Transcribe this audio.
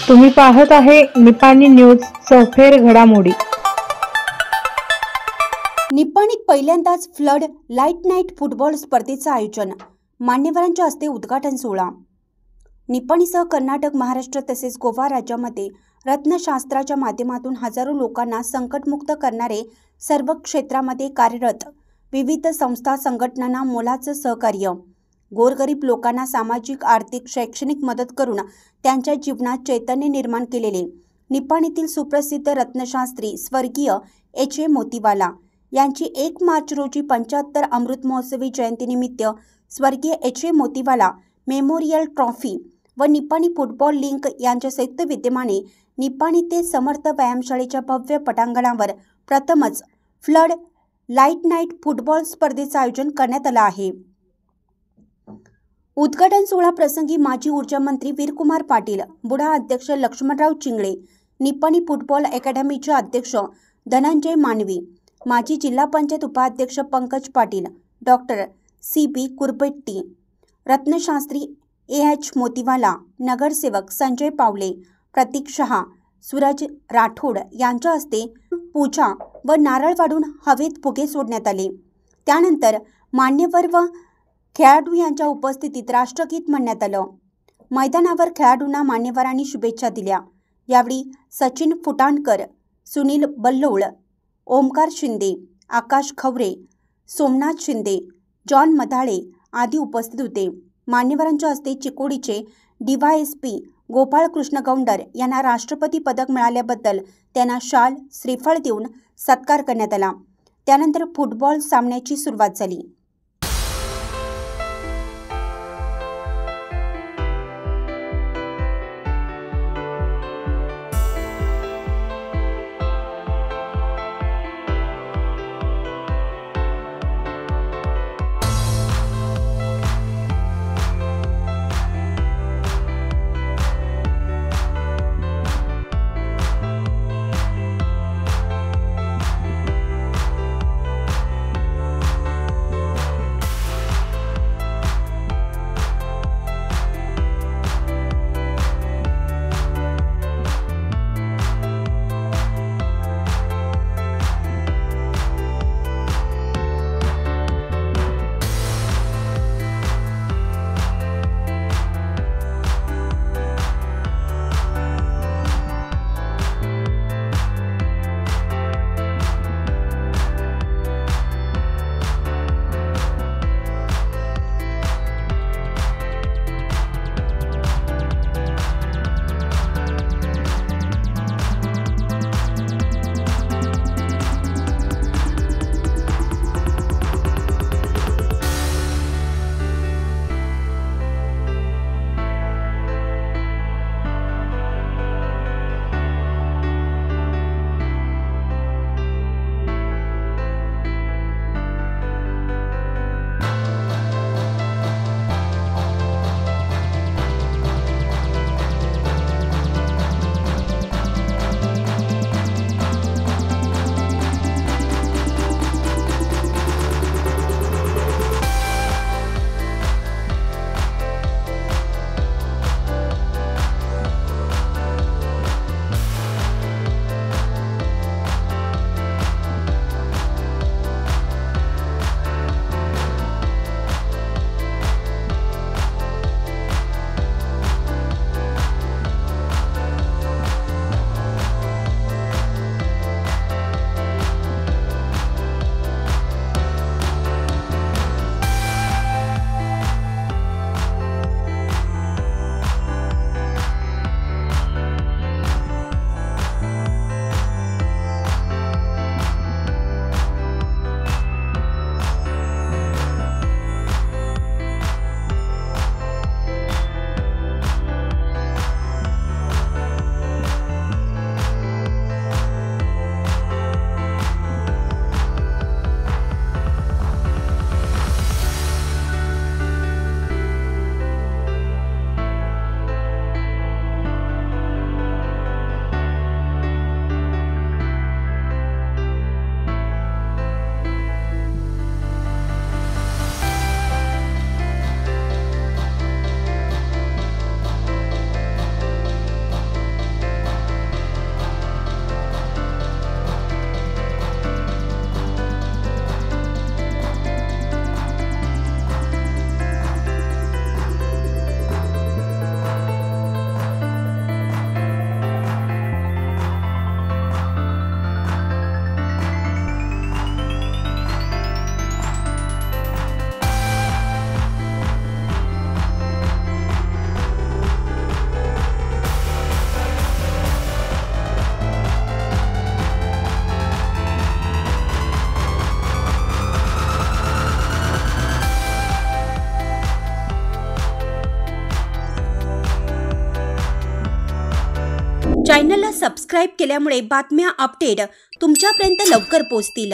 तुम्ही पाहत आहे निपाणी न्यूज चौफेर घडामोडी। निपाणीत पहिल्यांदाच फ्लड लाईट नाईट फुटबॉल स्पर्धेचं आयोजन, मान्यवरांच्या हस्ते उद्घाटन सोहळा। निपाणीसह कर्नाटक, महाराष्ट्र तसेच गोवा राज्यामध्ये रत्नशास्त्राच्या माध्यमातून हजारो लोकांना संकटमुक्त करणारे सर्व क्षेत्रामध्ये कार्यरत विविध संस्था संघटनांना मोलाचं सहकार्य, गोरगरीब लोकांना सामाजिक, आर्थिक, शैक्षणिक मदत करून त्यांच्या जीवनात चैतन्य निर्माण केलेले निपाणीतील सुप्रसिद्ध रत्नशास्त्री स्वर्गीय एच.ए. मोतीवाला यांची 1 मार्च रोजी 75 अमृत महोत्सवी जयंतीनिमित्त स्वर्गीय एच.ए. मोतीवाला मेमोरियल ट्रॉफी व निपाणी फुटबॉल लिंक यांच्या संयुक्त विद्यमाने निपाणी ते समर्थ व्यायामशाळेच्या भव्य पटांगणावर प्रथमच फ्लड लाईट नाईट फुटबॉल स्पर्धेचं आयोजन करण्यात आलं आहे। उद्घाटन सोहळा प्रसंगी माजी ऊर्जा मंत्री वीरकुमार पाटील, बुढा अध्यक्ष लक्ष्मणराव चिंगळे, निपाणी फुटबॉल अकॅडमीचे अध्यक्ष धनंजय मानवी, माजी जिल्हा पंचायत उपाध्यक्ष पंकज पाटील, डॉक्टर सी.बी. कुरबेट्टी, रत्नशास्त्री ए.एच. मोतीवाला, नगरसेवक संजय पावले, प्रतीक शहा, सूरज राठोड यांच्या हस्ते पूजा व नारळ वाढून हवेत फुगे सोडण्यात आले। त्यानंतर मान्यवर व खेळाडू यांच्या उपस्थितीत राष्ट्रगीत म्हणण्यात आलं। मैदानावर खेळाडूंना मान्यवरांनी शुभेच्छा दिल्या। यावेळी सचिन फुटाणकर, सुनील बल्लोळ, ओमकार शिंदे, आकाश खवरे, सोमनाथ शिंदे, जॉन मधाळे आदी उपस्थित होते। मान्यवरांच्या हस्ते चिकोडीचे DYSP गोपाळ कृष्ण गौंडर यांना राष्ट्रपती पदक मिळाल्याबद्दल त्यांना शाल, श्रीफळ देऊन सत्कार करण्यात आला। त्यानंतर फुटबॉल सामन्याची सुरुवात झाली। सबस्क्राईब केल्यामुळे बातम्या अपडेट तुमच्यापर्यंत लवकर पोहोचतील।